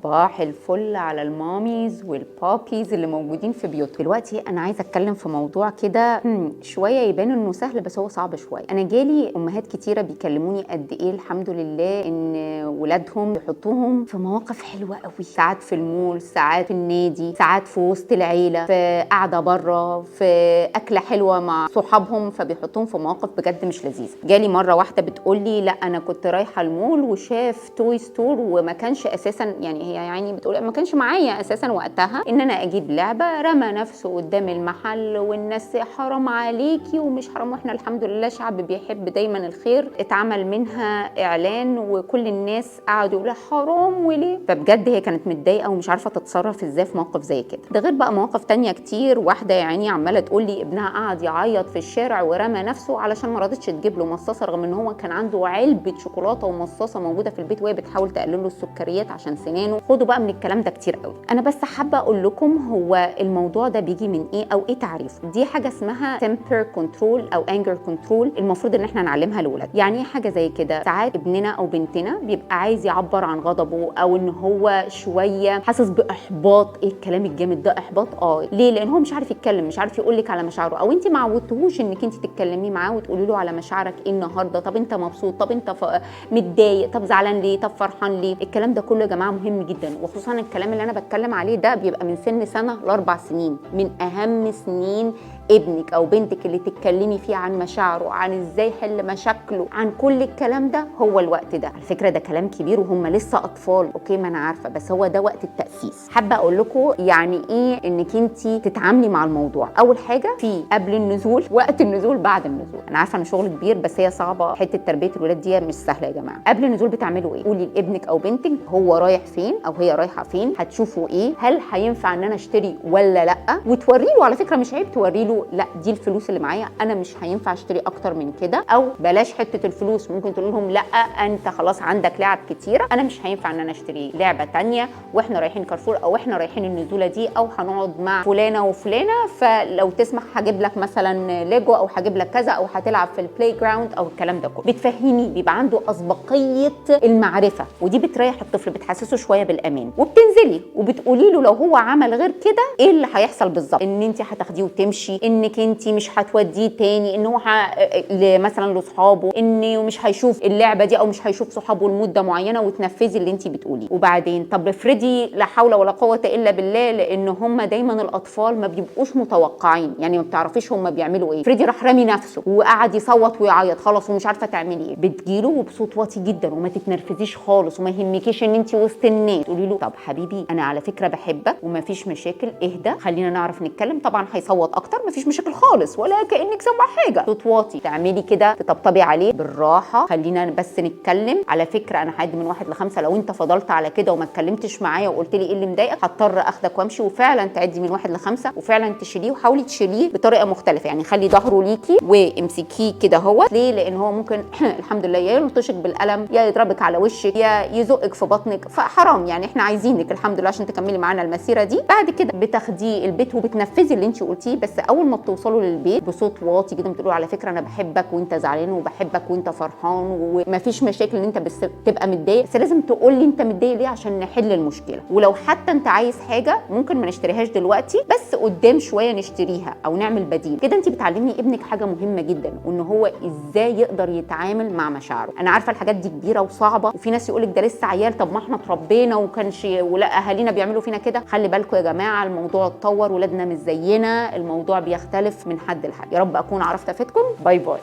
صباح الفل على الماميز والبابيز اللي موجودين في بيوتهم. دلوقتي انا عايزه اتكلم في موضوع كده شويه يبان انه سهل بس هو صعب شويه. انا جالي امهات كتيره بيكلموني قد ايه الحمد لله ان ولادهم يحطوهم في مواقف حلوه قوي، ساعات في المول، ساعات في النادي، ساعات في وسط العيله، في قاعده بره، في اكله حلوه مع صحابهم، فبيحطوهم في مواقف بجد مش لذيذه. جالي مره واحده بتقول لي لا انا كنت رايحه المول وشاف توي ستور وما كانش اساسا، يعني هي يعني بتقول ما كانش معايا اساسا وقتها ان انا اجيب لعبه، رمى نفسه قدام المحل والناس حرام عليكي ومش حرام، واحنا الحمد لله شعب بيحب دايما الخير. اتعمل منها اعلان وكل الناس قعدوا يقولوا حرام وليه، فبجد هي كانت متضايقه ومش عارفه تتصرف ازاي في موقف زي كده. ده غير بقى مواقف تانية كتير. واحده يعني عماله تقول لي ابنها قعد يعيط في الشارع ورمى نفسه علشان ما رضتش تجيب له مصاصه، رغم ان هو كان عنده علبه شوكولاته ومصاصه موجوده في البيت وهي بتحاول تقلل له السكريات عشان سنانه. خدوا بقى من الكلام ده كتير قوي. انا بس حابه اقول لكم هو الموضوع ده بيجي من ايه او ايه تعريفه. دي حاجه اسمها temper control او anger control، المفروض ان احنا نعلمها لولاد. يعني ايه حاجه زي كده؟ ساعات ابننا او بنتنا بيبقى عايز يعبر عن غضبه او ان هو شويه حاسس باحباط. ايه الكلام الجامد ده احباط؟ ليه؟ لان هو مش عارف يتكلم، مش عارف يقول لك على مشاعره، او انت ما عودتهوش انك انت تتكلمي معاه وتقولي له على مشاعرك ايه النهارده. طب انت مبسوط؟ طب انت متضايق؟ طب زعلان ليه؟ طب فرحان ليه؟ الكلام ده كله يا جماعه مهم جدا، وخصوصا الكلام اللي انا بتكلم عليه ده بيبقى من سن سنه ل4 سنين، من اهم سنين ابنك او بنتك اللي تتكلمي فيه عن مشاعره، عن ازاي يحل مشاكله، عن كل الكلام ده. هو الوقت ده على فكره ده كلام كبير وهم لسه اطفال، اوكي ما انا عارفه، بس هو ده وقت التاسيس. حابه اقول لكم يعني ايه انك انت تتعاملي مع الموضوع. اول حاجه في قبل النزول، وقت النزول، بعد النزول. انا عارفه ان شغل كبير بس هي صعبه، حته تربيه الولاد دي مش سهله يا جماعه. قبل النزول بتعملوا ايه؟ قولي لابنك او بنتك هو رايح فين او هي رايحه فين، هتشوفوا ايه، هل هينفع ان انا اشتري ولا لا، وتوري له. على فكره مش عيب توري له لا دي الفلوس اللي معايا انا مش هينفع اشتري اكتر من كده، او بلاش حته الفلوس، ممكن تقول لهم لا انت خلاص عندك لعب كتيره، انا مش هينفع ان انا اشتري لعبه تانية واحنا رايحين كارفور او احنا رايحين النزوله دي، او هنقعد مع فلانه وفلانه فلو تسمح هجيب لك مثلا ليجو او هجيب لك كذا او هتلعب في البلاي جراوند او الكلام ده كله. بتفهمي، بيبقى عنده اسبقيه المعرفه، ودي بتريح الطفل، بتحسسه شويه بالامان. وبتنزلي وبتقولي له لو هو عمل غير كده ايه اللي هيحصل بالظبط، ان انت هتاخديه وتمشي، انك انت مش هتوديه تاني، ان هو مثلا لاصحابه، انه مش هيشوف اللعبه دي او مش هيشوف صحابه لمده معينه، وتنفذي اللي انت بتقوليه. وبعدين طب افرضي لا حول ولا قوه الا بالله، لان هم دايما الاطفال ما بيبقوش متوقعين، يعني ما بتعرفيش هم بيعملوا ايه. افرضي راح رامي نفسه وقعد يصوت ويعيط خلاص ومش عارفه تعملي ايه، بتجيله وبصوت واطي جدا وما تتنرفزيش خالص وما يهمكيش ان انت وسط الناس، تقولي له طب حبيبي انا على فكره بحبك وما فيش مشاكل، اهدى خلينا نعرف نتكلم. طبعا هيصوت اكتر، ما فيش مشاكل خالص ولا كانك سامعه حاجه، صوت واطي، تعملي كده تطبطبي عليه بالراحه، خلينا بس نتكلم. على فكره انا هعد من 1 ل5، لو انت فضلت على كده وما اتكلمتش معايا وقلت لي ايه اللي مضايقك هضطر اخدك وامشي. وفعلا تعدي من 1 ل5 وفعلا تشيليه، وحاولي تشيليه بطريقه مختلفه، يعني خلي ظهره ليكي وامسكيه كده. هو ليه؟ لان هو ممكن الحمد لله يا يلطشك بالقلم، يا يضربك على وشك، يا يزقك في بطنك، فحرام يعني احنا عايزينك الحمد لله عشان تكملي معانا المسيره دي. بعد كده بتاخديه البيت وبتنفذي اللي انت قلتيه، بس اول ما بتوصلوا للبيت بصوت واطي جدا بتقولوا على فكره انا بحبك وانت زعلان وبحبك وانت فرحان ومفيش مشاكل ان انت بس تبقى متضايق، بس لازم تقول لي انت متضايق ليه عشان نحل المشكله. ولو حتى انت عايز حاجه ممكن ما نشتريهاش دلوقتي بس قدام شويه نشتريها او نعمل بديل كده. انت بتعلمي ابنك حاجه مهمه جدا، وان هو ازاي يقدر يتعامل مع مشاعره. انا عارفه الحاجات دي كبيره وصعبه، وفي ناس يقولك ده لسه عيال، طب ما احنا اتربينا وكانش ولا اهالينا بيعملوا فينا كده. خلي بالكم يا جماعه الموضوع اتطور، ولادنا مش زينا، الموضوع بيختلف من حد لحد. يا رب اكون عرفت افيدكم. باي باي.